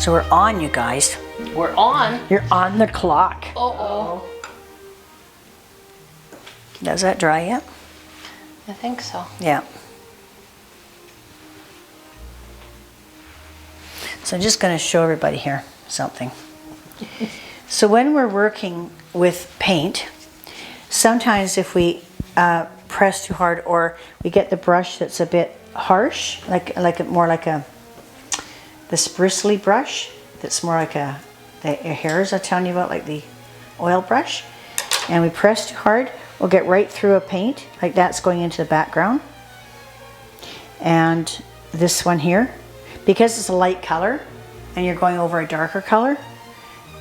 So we're on, you guys. We're on. You're on the clock. Uh-oh. Does that dry yet? I think so. Yeah. So I'm just going to show everybody here something. So when we're working with paint, sometimes if we press too hard, or we get the brush that's a bit harsh, more like this bristly brush that's more like the hairs I'm telling you about, like the oil brush, and we press too hard, we'll get right through a paint, like that's going into the background. And this one here, because it's a light color and you're going over a darker color,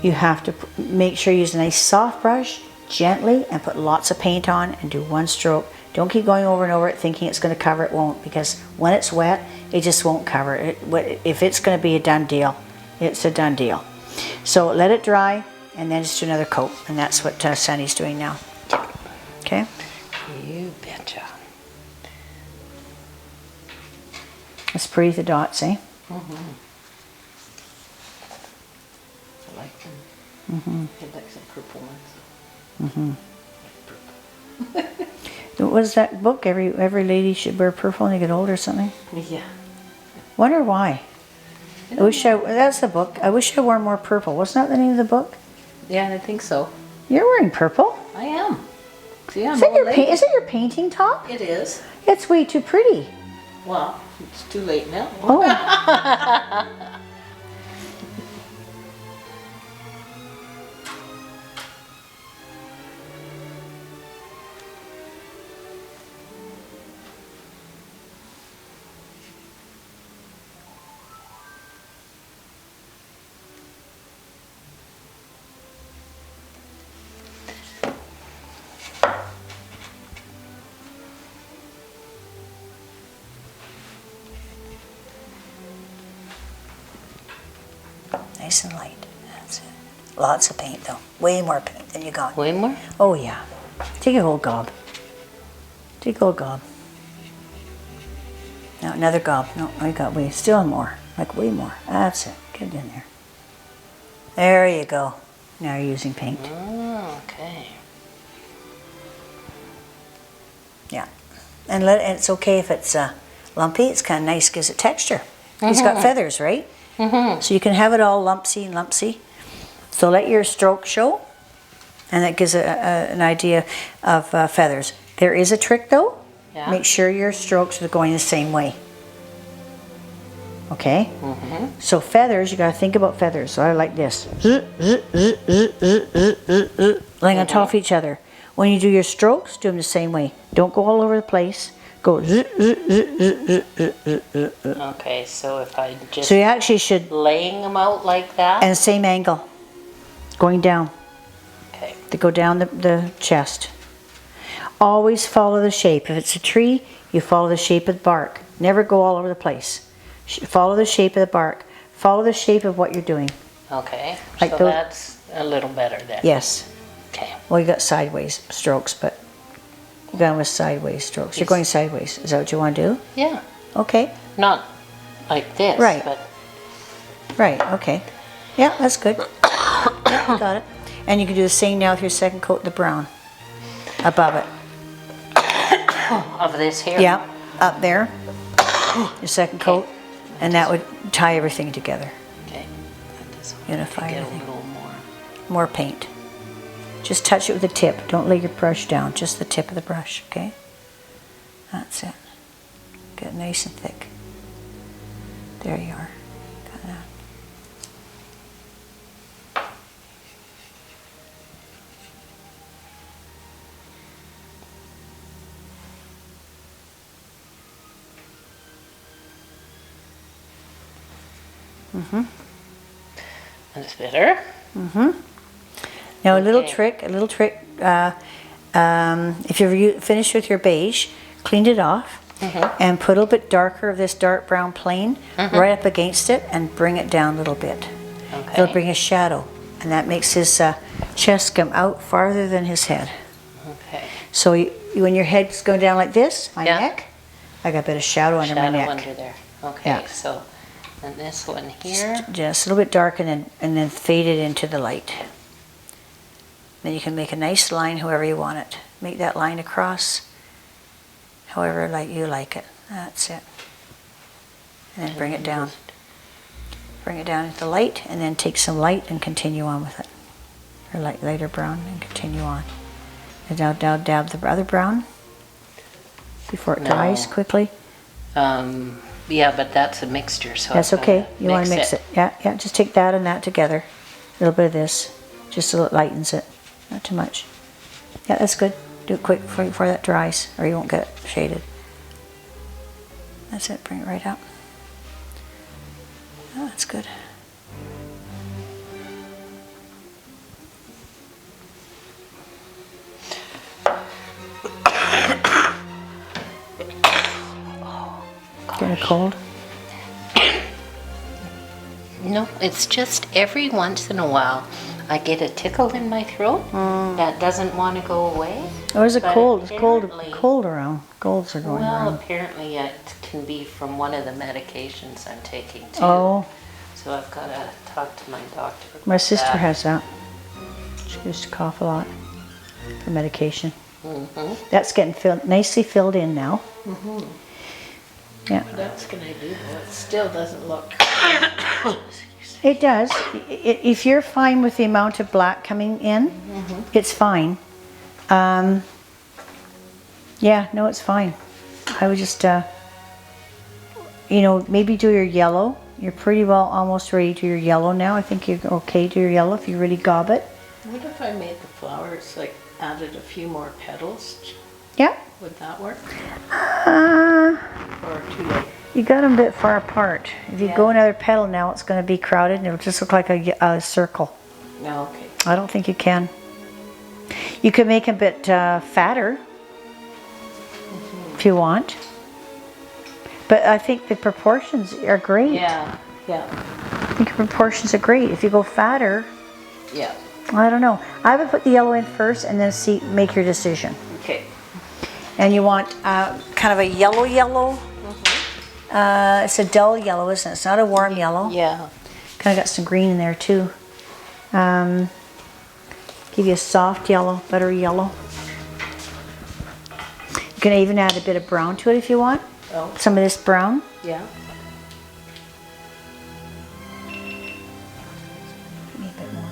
you have to make sure you use a nice soft brush, gently, and put lots of paint on and do one stroke. Don't keep going over and over it thinking it's going to cover. It won't, because when it's wet, it just won't cover it. If it's going to be a done deal, it's a done deal. So let it dry and then just do another coat, and that's what Sandy's doing now. Okay? You betcha. Let's breathe the dots, eh? Mm-hmm. I like them. Mm-hmm. I like some purple ones. Mm-hmm. Like purple. What is that book? Every lady should wear purple when they get older or something? Yeah. Wonder why. That's the book. I wish I wore more purple. Wasn't that the name of the book? Yeah, I think so. You're wearing purple? I am. See, I'm Is it is your painting top? It is. It's way too pretty. Well, it's too late now. Oh. Nice and light. That's it. Lots of paint though. Way more paint than you got. Way more? Oh yeah. Take a whole gob. Take a whole gob. No, another gob. No, I got way. Still more. Like way more. That's it. Get it in there. There you go. Now you're using paint. Oh, okay. Yeah. And it's okay if it's lumpy. It's kind of nice, gives it texture. He's got feathers, right? Mm-hmm. So you can have it all lumpsy. So let your stroke show, and that gives an idea of feathers. There is a trick though. Yeah. Make sure your strokes are going the same way. Okay? Mm-hmm. So feathers, you got to think about feathers. So I like this. Laying on top of each other. When you do your strokes, do them the same way. Don't go all over the place. Go. Okay, so if I just So you actually should, laying them out like that. and same angle, going down. Okay. To go down the chest. Always follow the shape. If it's a tree, you follow the shape of the bark. Never go all over the place. Follow the shape of the bark. Follow the shape of what you're doing. Okay. Like so those- that's a little better then. Yes. Okay. Well, you got sideways strokes, but you're going with sideways strokes. You're going sideways. Is that what you want to do? Yeah. Okay. Not like this. Right. But Right. Okay. Yeah, that's good. Yeah, got it. And you can do the same now with your second coat, the brown, above it. of this here. Yeah, up there. Your second coat, and that would tie everything together. Okay. And this one Unify to get everything. a little more. More paint. Just touch it with the tip. Don't lay your brush down. Just the tip of the brush. Okay. That's it. Get it nice and thick. There you are. Got that. And it's better. Now a little Okay. trick. If you're finished with your beige, cleaned it off, and put a little bit darker of this dark brown plain right up against it, and bring it down a little bit. Okay. It'll bring a shadow, and that makes his chest come out farther than his head. Okay. So when your head's going down like this, my Yeah. neck, I got a bit of shadow under my Shadow neck. under there. Okay. Yeah. So And this one here. Just a little bit dark and then fade it into the light. Then you can make a nice line however you want it. Make that line across however you like it. That's it. And then bring it down. Bring it down into the light and then take some light and continue on with it. Or lighter brown and continue on. And now dab the other brown before it dries quickly. Yeah, but that's a mixture, so that's okay. You want to mix it. Yeah. Just take that and that together. A little bit of this, just so it lightens it. Not too much. Yeah, that's good. Do it quick before that dries, or you won't get it shaded. That's it. Bring it right up. Oh, that's good. Getting a cold? No, it's just every once in a while I get a tickle in my throat that doesn't want to go away. Or is it cold? It's Apparently- cold around. Colds are going Well, around. apparently it can be from one of the medications I'm taking too. Oh, So I've got to talk to my doctor about my sister that. has that. She used to cough a lot for medication. Mm-hmm. That's getting nicely filled in now. Mm-hmm. Yeah. What else can I do though? It still doesn't look. It does. If you're fine with the amount of black coming in, it's fine. Yeah, no, it's fine. I would just, maybe do your yellow. You're pretty well almost ready to do your yellow now. I think you're okay to do your yellow if you really gob it. What if I made the flowers, like added a few more petals? Yeah. Would that work? Uh, Or too late? You got them a bit far apart. If you Yeah. go another petal now, it's going to be crowded and it'll just look like a circle. No, okay. I don't think you can. You can make a bit fatter if you want. But I think the proportions are great. Yeah, yeah, I think the proportions are great. If you go fatter, yeah. I don't know. I would put the yellow in first and then make your decision. Okay. And you want kind of a yellow. It's a dull yellow, isn't it? It's not a warm yellow. Yeah. Kind of got some green in there too. Give you a soft yellow, buttery yellow. You can even add a bit of brown to it if you want. Oh. Some of this brown. Yeah. Maybe a bit more.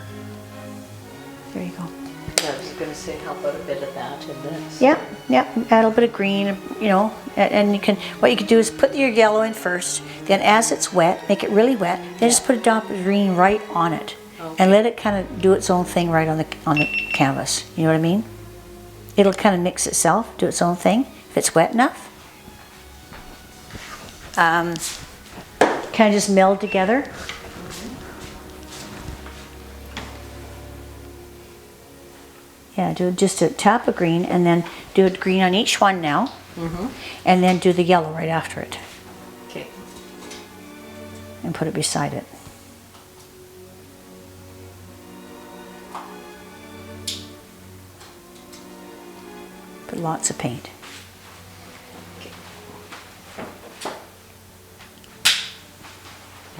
There you go. I was going to say, how about a bit of that in this? Yeah. Add a little bit of green, and you can. What you can do is put your yellow in first. Then, as it's wet, make it really wet. Then just put a dot of green right on it, and let it kind of do its own thing right on the canvas. You know what I mean? It'll kind of mix itself, do its own thing if it's wet enough. Kind of just meld together. Yeah, do just a tap of green and then do a green on each one now. And then do the yellow right after it Okay. and put it beside it. Put lots of paint.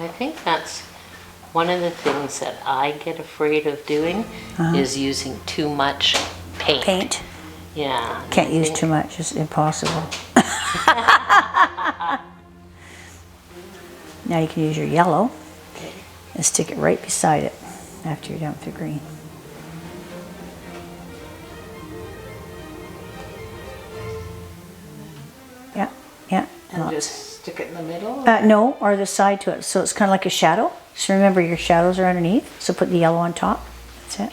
I think that's one of the things that I get afraid of doing is using too much paint. Paint. Yeah. Can't use too much, it's impossible. Now you can use your yellow and stick it right beside it after you're done with your green. Yeah. And lots. just stick it in the middle? No, or the side to it. So it's kind of like a shadow. So remember your shadows are underneath. So put the yellow on top. That's it.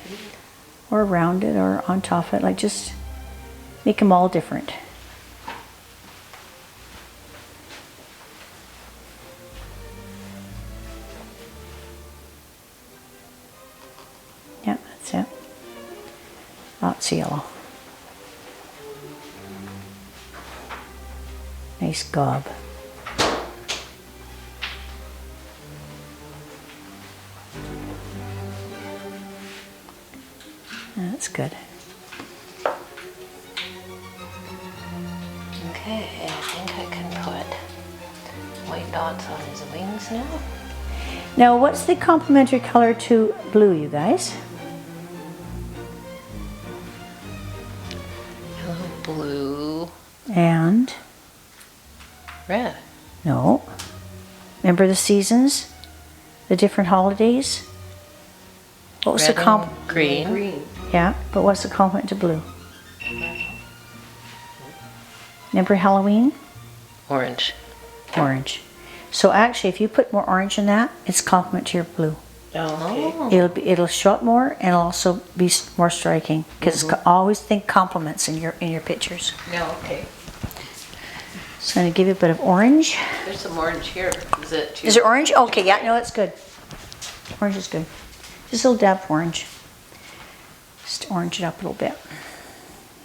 Or around it or on top of it. Like just make them all different. Yeah, that's it. Lots of yellow. Nice gob. That's good. Okay, I think I can put white dot dots on his wings now. Now, what's the complementary color to blue, you guys? Yellow, blue, And, red. no. Remember the seasons? The different holidays? What was Red the comp? and green. Green. Yeah, but what's the complement to blue? Remember Halloween? Orange. Orange. So actually, if you put more orange in that, it's complement to your blue. Oh, okay. It'll show up more and it'll also be more striking because always think compliments in your pictures. Yeah, okay. So I'm gonna give you a bit of orange. There's some orange here. Is it too? Is it orange? Okay, yeah, no, that's good. Orange is good. Just a little dab of orange. Just orange it up a little bit.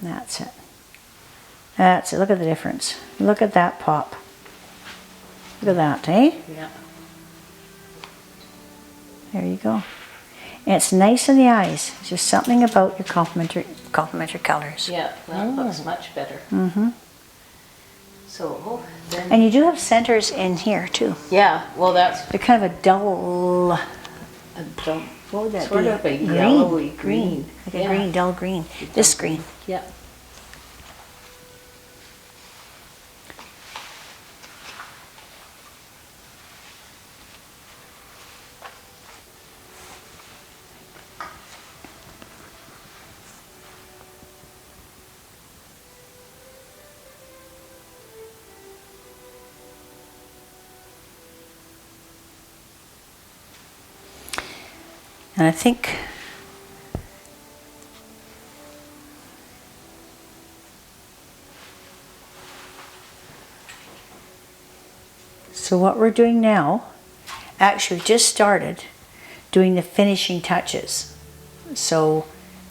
That's it. That's it. Look at the difference. Look at that pop. Look at that, eh? Yeah. There you go. And it's nice in the eyes. It's just something about your complementary colors. Yeah, that looks much better. Mm-hmm. So then. And you do have centers in here too. Yeah, well, that's They're kind of a dull, a dull, what would that sort be? of a yellowy green. Like a green, dull green. This green. Yeah. And I think so what we're doing now, actually we just started doing the finishing touches. So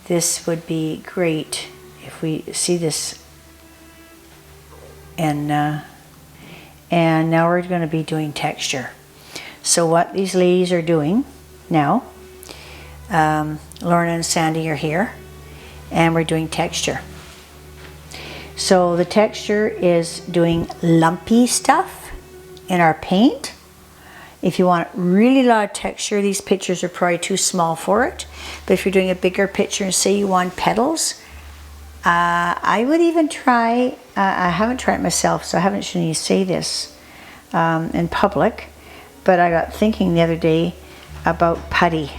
this would be great if we see this, and now we're going to be doing texture. So what these ladies are doing now, Lorna and Sandy are here, and we're doing texture. So the texture is doing lumpy stuff in our paint. If you want really a lot of texture, these pictures are probably too small for it. But if you're doing a bigger picture and say you want petals, I would even try, I haven't tried it myself, so I haven't shown you say this in public, but I got thinking the other day about putty.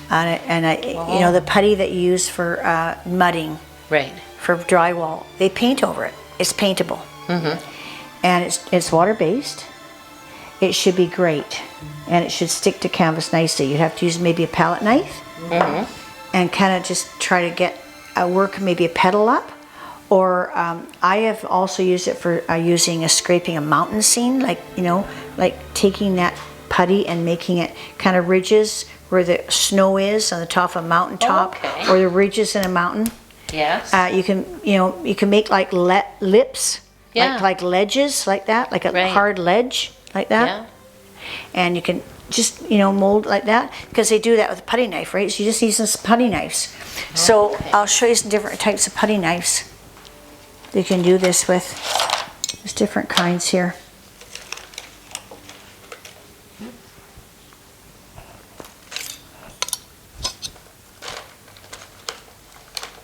You know, the putty that you use for mudding, Right. for drywall, they paint over it. It's paintable. And it's water-based. It should be great. And it should stick to canvas nicely. You'd have to use maybe a palette knife and kind of just try to get work maybe a petal up. Or I have also used it for scraping a mountain scene, like, you know, like taking that putty and making it kind of ridges where the snow is on the top of a mountain top, Okay. or the ridges in a mountain. Yes. You can make like lips, Yeah. like ledges, like that, like a Right. hard ledge, like that. Yeah. And you can just, you know, mold like that, because they do that with a putty knife, right? So you just need some putty knives. So Okay. I'll show you some different types of putty knives you can do this with. There's different kinds here.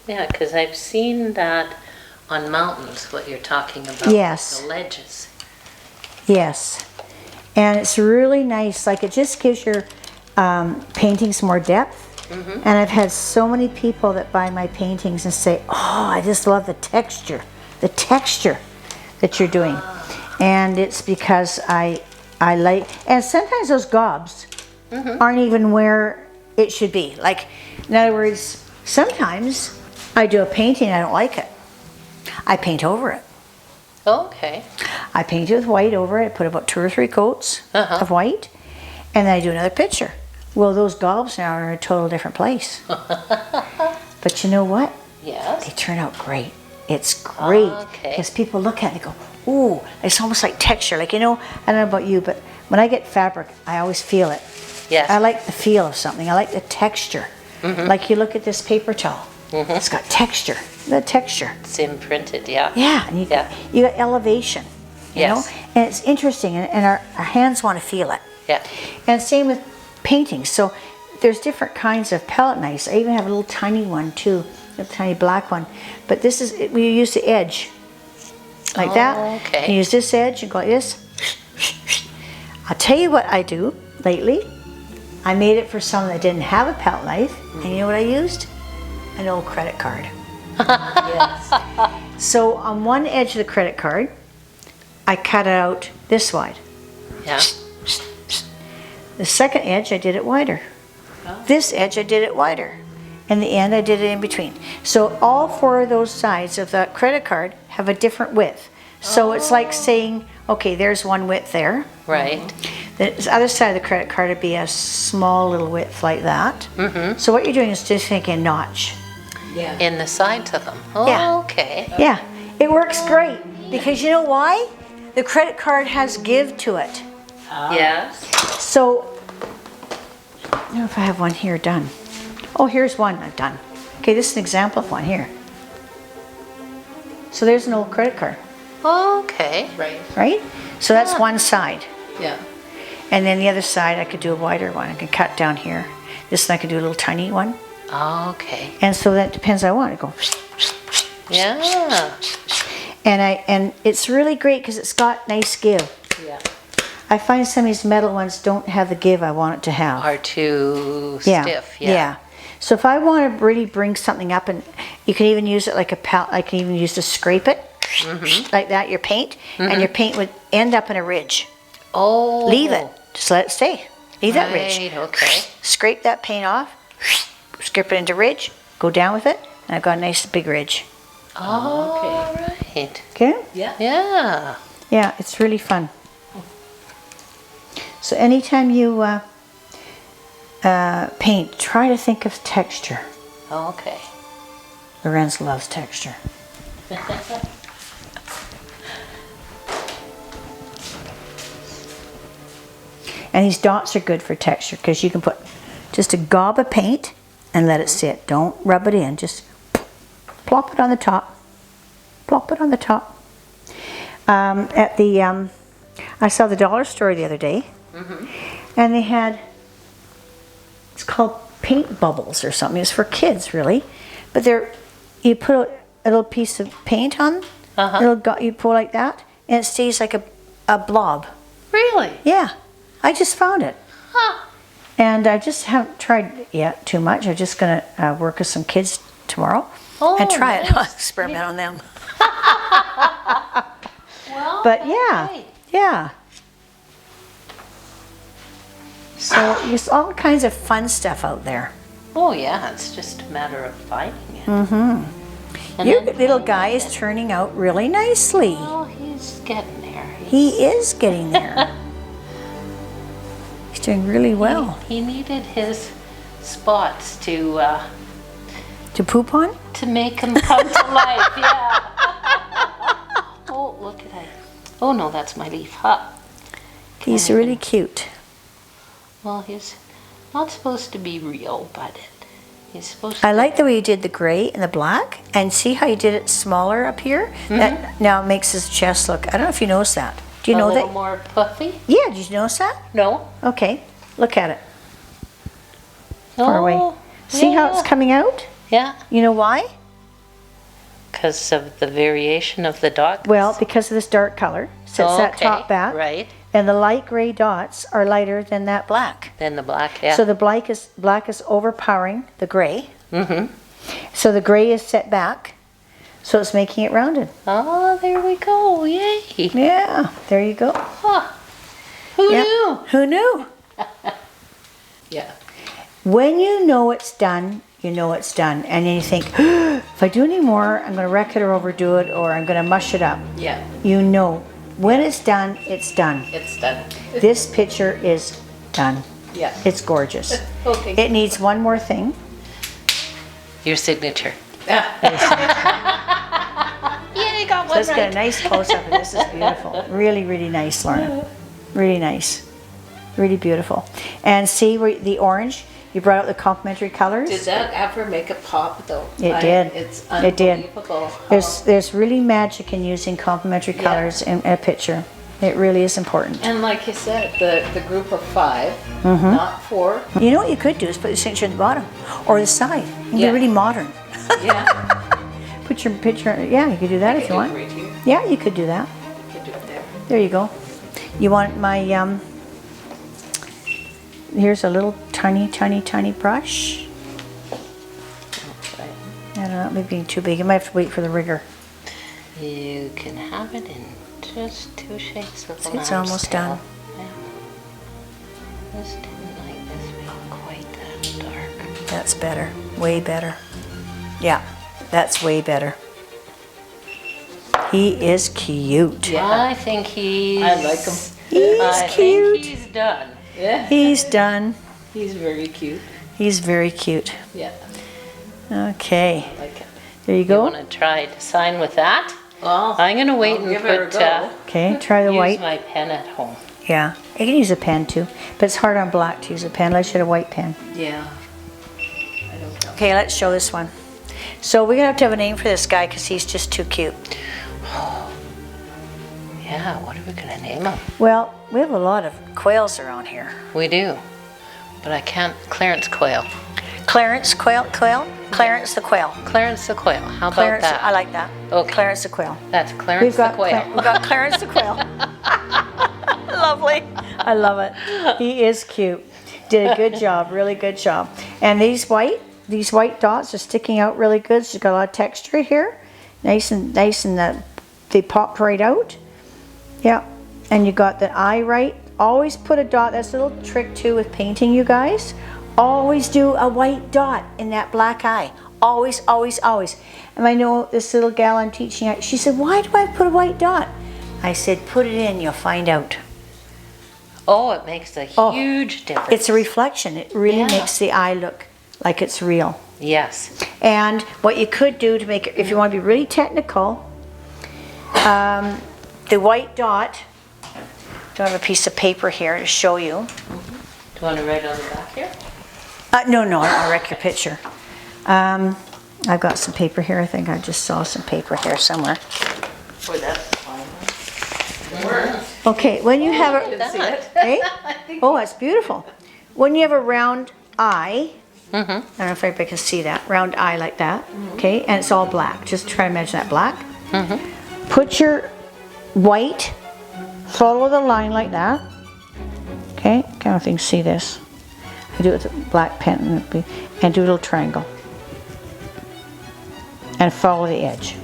Yeah, because I've seen that on mountains, what you're talking about. Yes. The ledges. Yes, and it's really nice. Like, it just gives your paintings more depth. And I've had so many people that buy my paintings and say, "Oh, I just love the texture that you're doing." And it's because I like. And sometimes those gobs aren't even where it should be. Like, in other words, sometimes I do a painting, I don't like it. I paint over it. Okay. I paint it with white over it. I put about 2 or 3 coats of white, and then I do another picture. Well, those gobs now are in a total different place. But you know what? Yes. They turn out great. It's great Okay. because people look at it and go, "Ooh, it's almost like texture." Like, you know, I don't know about you, but when I get fabric, I always feel it. Yes. I like the feel of something. I like the texture. Like, you look at this paper towel. It's got texture. The texture. It's imprinted, yeah. Yeah, and you got elevation. you Yes. know? And it's interesting, and our hands want to feel it. Yeah. And same with painting. So there's different kinds of palette knives. I even have a little tiny one too, a tiny black one. But this is, we use the edge like that. Okay. You use this edge and go like this. I'll tell you what I do lately. I made it for someone that didn't have a palette knife. And you know what I used? An old credit card. Yes. So on one edge of the credit card, I cut it out this wide. Yeah. The second edge, I did it wider. This edge, I did it wider. And the end, I did it in between. So all 4 of those sides of that credit card have a different width. So it's like saying, okay, there's one width there. Right. The other side of the credit card would be a small little width like that. So what you're doing is just making a notch. Yeah. In the sides of them. Oh, Yeah. okay. Yeah, it works great because you know why? The credit card has give to it. Yes. So, I don't know if I have one here done. Oh, here's one I've done. Okay, this is an example of one here. So there's an old credit card, Okay. Right. right? So that's one side. Yeah. And then the other side, I could do a wider one. I could cut down here. This one I could do a little tiny one. Okay. And so that depends on what I go. Yeah. And it's really great because it's got nice give. Yeah. I find some of these metal ones don't have the give I want it to have. Are too Yeah, stiff. yeah. So if I want to really bring something up, and you can even use it like a palette, I can even use to scrape it, like that, your paint, and your paint would end up in a ridge. Oh. Leave it, just let it stay. Leave that ridge. Right, okay. Scrape that paint off, scrape it into ridge, go down with it, and I've got a nice big ridge. All right. Okay? Yeah. Yeah. Yeah, it's really fun. So anytime you paint, try to think of texture. Okay. Lorenz loves texture. And these dots are good for texture because you can put just a gob of paint and let it sit. Don't rub it in. Just plop it on the top. Plop it on the top. At the, I saw the dollar store the other day, and they had, it's called paint bubbles or something. It's for kids, really. But you put a little piece of paint on, you pull like that, and it stays like a blob. Really? Yeah, I just found it. Huh. And I just haven't tried it yet too much. I'm just going to work with some kids tomorrow and try it. I'll experiment on them. Well, But yeah, right. yeah. So there's all kinds of fun stuff out there. Oh, yeah. It's just a matter of finding it. And Your then little finding guy it. is turning out really nicely. Oh, he's getting there. He is getting there. He's doing really well. He needed his spots to To poop on? make him come to life. Yeah. Oh, look at that. Oh no, that's my leaf. Huh. He's really cute. Well, he's not supposed to be real, but he's supposed to. I like the way you did the gray and the black, and see how you did it smaller up here? That now makes his chest look, I don't know if you noticed that. Do you a know little that? more puffy. Yeah, did you notice that? No. Okay, look at it. Far away. Oh, See how it's yeah. coming out? Yeah, You know why? because of the variation of the dot. Well, because of this dark color. So it's that top back. Right. And the light gray dots are lighter than that black. Then the black. Yeah. So the black is overpowering the gray. So the gray is set back. So it's making it rounded. Oh, there we go. Yay. Yeah, there you go. Huh. Who Yep. knew? Who knew? Yeah. When you know it's done, you know it's done. And then you think, if I do any more, I'm going to wreck it or overdo it, or I'm going to mush it up. Yeah. You know, when it's done, it's done. It's done. This picture is done. Yeah. It's gorgeous. Okay. It needs one more thing. Your signature. Yeah. Yeah, you got So let's get a nice close-up of this. Is beautiful. Really, really nice, Lorna. Really nice. Really beautiful. And see where the orange, You brought out the complementary colors. Did that ever make it pop though? It did. It's It did. unbelievable. There's really magic in using complementary colors in a picture. It really is important. And like you said, the group of 5, not 4. You know what you could do is put your signature at the bottom or the side. You can Yeah. be really modern. Yeah. Put your picture. Yeah, you could do that if you want. Right here. Yeah, you could do that. Could do it there. There you go. You want my here's a little tiny brush. Right. I don't know, it may be too big. You might have to wait for the rigger. You can have it in just 2 shades of See, it's almost done. Yeah. This didn't like this being quite that dark. That's better. Way better. Yeah, that's way better. He is cute. Yeah. I think he's. I like him. He's cute. think he's done. Yeah. He's done. He's very cute. He's very cute. Yeah. Okay, I like it. there you You go. want to try to sign with that? Well, I'm gonna wait I'll and give it a put. go. Okay, try the Use white. my pen at home. Yeah, you can use a pen too, but it's hard on black to use a pen unless you had a white pen. Yeah. I don't know. Okay, let's show this one. So we're gonna have to have a name for this guy because he's just too cute. Yeah, what are we gonna name him? Well, we have a lot of quails around here. We do, but I can't. Clarence Quail. Clarence quail? Clarence the quail. Clarence the Quail. How about Clarence, that? I like that. Okay. Clarence the quail. That's Clarence the Quail. We've got Clarence the quail. Lovely. I love it. He is cute. Did a good job, really good job. And these white dots are sticking out really good. So you've got a lot of texture here. Nice and they pop right out. Yeah. And you got the eye right. Always put a dot. That's a little trick too with painting, you guys. Always do a white dot in that black eye. Always, always, always. And I know this little gal I'm teaching, she said, why do I put a white dot? I said, put it in, you'll find out. Oh, it makes a Oh, huge difference. It's a reflection. It really Yeah. makes the eye look like it's real. Yes. And what you could do to make it, if you want to be really technical, the white dot, do I have a piece of paper here to show you? Do you want to write on the back here? No, I'll wreck your picture. I've got some paper here. I think I just saw some paper here somewhere. Boy, that's fine. Okay, when you have a, Look at that. hey? Oh, that's beautiful. When you have a round eye, I don't know if everybody can see that, round eye like that, okay, and it's all black. Just try to imagine that black. Put your white, follow the line like that. Okay, I don't think you see this. I do it with a black pen and do a little triangle. And follow the edge.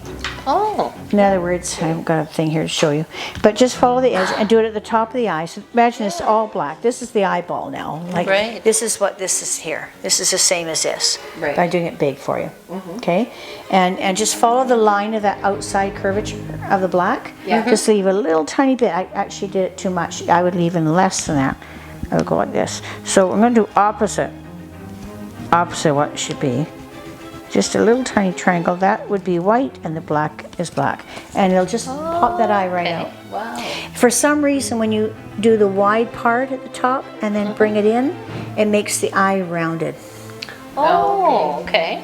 Oh, In other words, I haven't got a thing here to show you, but just follow the edge and do it at the top of the eye. So imagine it's all black. This is the eyeball now. Like Right. this is what this is here. This is the same as this. Right. But I'm doing it big for you. Okay, and just follow the line of that outside curvature of the black. Yeah. Just leave a little tiny bit. I actually did it too much. I would leave in less than that. I would go like this. So I'm going to do opposite what it should be. Just a little tiny triangle. That would be white and the black is black. And it'll just pop that eye right out. Wow. For some reason, when you do the wide part at the top and then bring it in, it makes the eye rounded. oh, okay.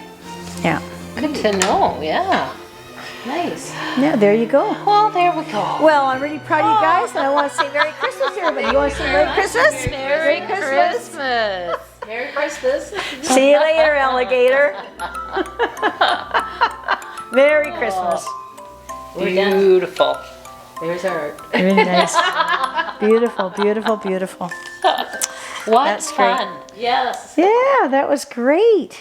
Yeah. Good to know. Yeah. Nice. Yeah, there you go. Well, there we go. Well, I'm really proud of you guys, and I want to say Merry Christmas to everybody. You want to say Merry Christmas? Merry Christmas. Merry Christmas. See you later, alligator. Merry Christmas. We're done. Beautiful. There's our. Really nice. Beautiful, beautiful, beautiful. What That's great. fun. Yes. Yeah, that was great.